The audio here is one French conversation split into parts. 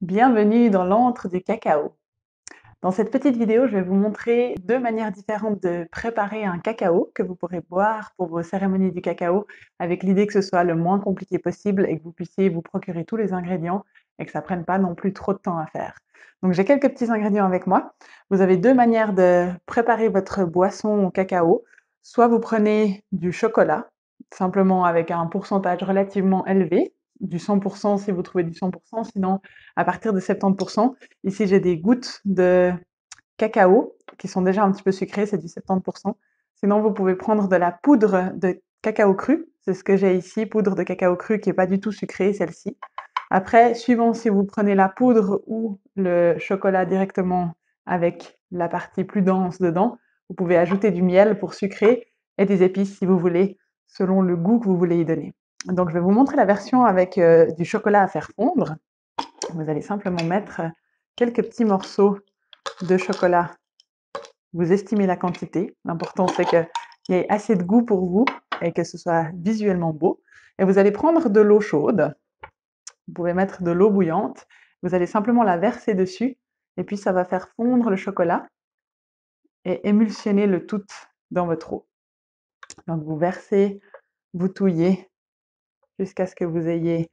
Bienvenue dans l'antre du cacao. Dans cette petite vidéo, je vais vous montrer deux manières différentes de préparer un cacao que vous pourrez boire pour vos cérémonies du cacao, avec l'idée que ce soit le moins compliqué possible et que vous puissiez vous procurer tous les ingrédients et que ça prenne pas non plus trop de temps à faire. Donc j'ai quelques petits ingrédients avec moi. Vous avez deux manières de préparer votre boisson au cacao. Soit vous prenez du chocolat, simplement avec un pourcentage relativement élevé, du 100% si vous trouvez du 100%, sinon à partir de 70%. Ici, j'ai des gouttes de cacao qui sont déjà un petit peu sucrées, c'est du 70%. Sinon, vous pouvez prendre de la poudre de cacao cru. C'est ce que j'ai ici, poudre de cacao cru qui est pas du tout sucrée, celle-ci. Après, suivant si vous prenez la poudre ou le chocolat directement avec la partie plus dense dedans, vous pouvez ajouter du miel pour sucrer et des épices si vous voulez, selon le goût que vous voulez y donner. Donc, je vais vous montrer la version avec du chocolat à faire fondre. Vous allez simplement mettre quelques petits morceaux de chocolat. Vous estimez la quantité. L'important, c'est qu'il y ait assez de goût pour vous et que ce soit visuellement beau. Et vous allez prendre de l'eau chaude. Vous pouvez mettre de l'eau bouillante. Vous allez simplement la verser dessus et puis ça va faire fondre le chocolat et émulsionner le tout dans votre eau. Donc vous versez, vous touillez jusqu'à ce que vous ayez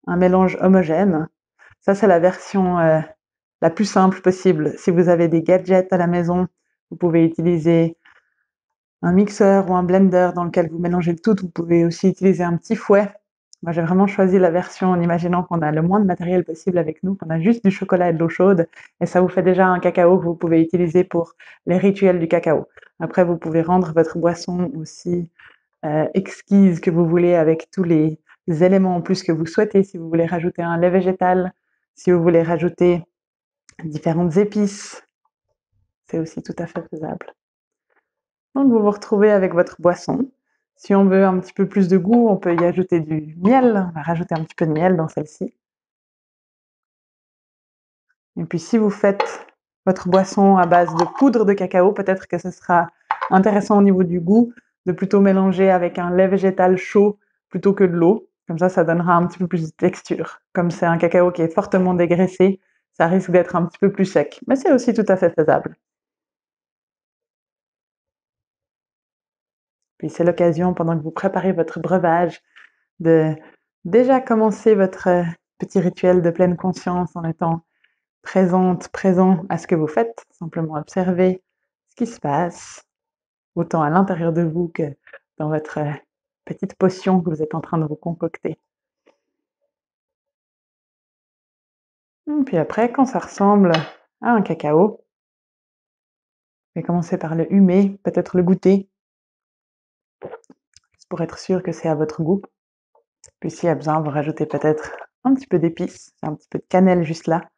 un mélange homogène. Ça, c'est la version la plus simple possible. Si vous avez des gadgets à la maison, vous pouvez utiliser un mixeur ou un blender dans lequel vous mélangez le tout. Vous pouvez aussi utiliser un petit fouet. Moi, j'ai vraiment choisi la version en imaginant qu'on a le moins de matériel possible avec nous, qu'on a juste du chocolat et de l'eau chaude, et ça vous fait déjà un cacao que vous pouvez utiliser pour les rituels du cacao. Après, vous pouvez rendre votre boisson aussi exquise que vous voulez avec tous les éléments en plus que vous souhaitez. Si vous voulez rajouter un lait végétal, si vous voulez rajouter différentes épices, c'est aussi tout à fait faisable. Donc vous vous retrouvez avec votre boisson. Si on veut un petit peu plus de goût, on peut y ajouter du miel. On va rajouter un petit peu de miel dans celle-ci. Et puis si vous faites votre boisson à base de poudre de cacao, peut-être que ce sera intéressant au niveau du goût de plutôt mélanger avec un lait végétal chaud plutôt que de l'eau. Comme ça donnera un petit peu plus de texture. Comme c'est un cacao qui est fortement dégraissé, ça risque d'être un petit peu plus sec. Mais c'est aussi tout à fait faisable. Puis c'est l'occasion, pendant que vous préparez votre breuvage, de déjà commencer votre petit rituel de pleine conscience en étant présent à ce que vous faites, simplement observer ce qui se passe, autant à l'intérieur de vous que dans votre petite potion que vous êtes en train de vous concocter. Puis après, quand ça ressemble à un cacao, vous pouvez commencer par le humer, peut-être le goûter, juste pour être sûr que c'est à votre goût. Puis s'il y a besoin, vous rajoutez peut-être un petit peu d'épices, un petit peu de cannelle juste là,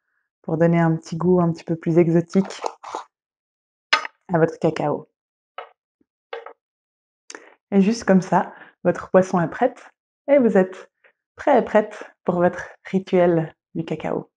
pour donner un petit goût un petit peu plus exotique à votre cacao. Et juste comme ça, votre boisson est prête et vous êtes prêt et prête pour votre rituel du cacao.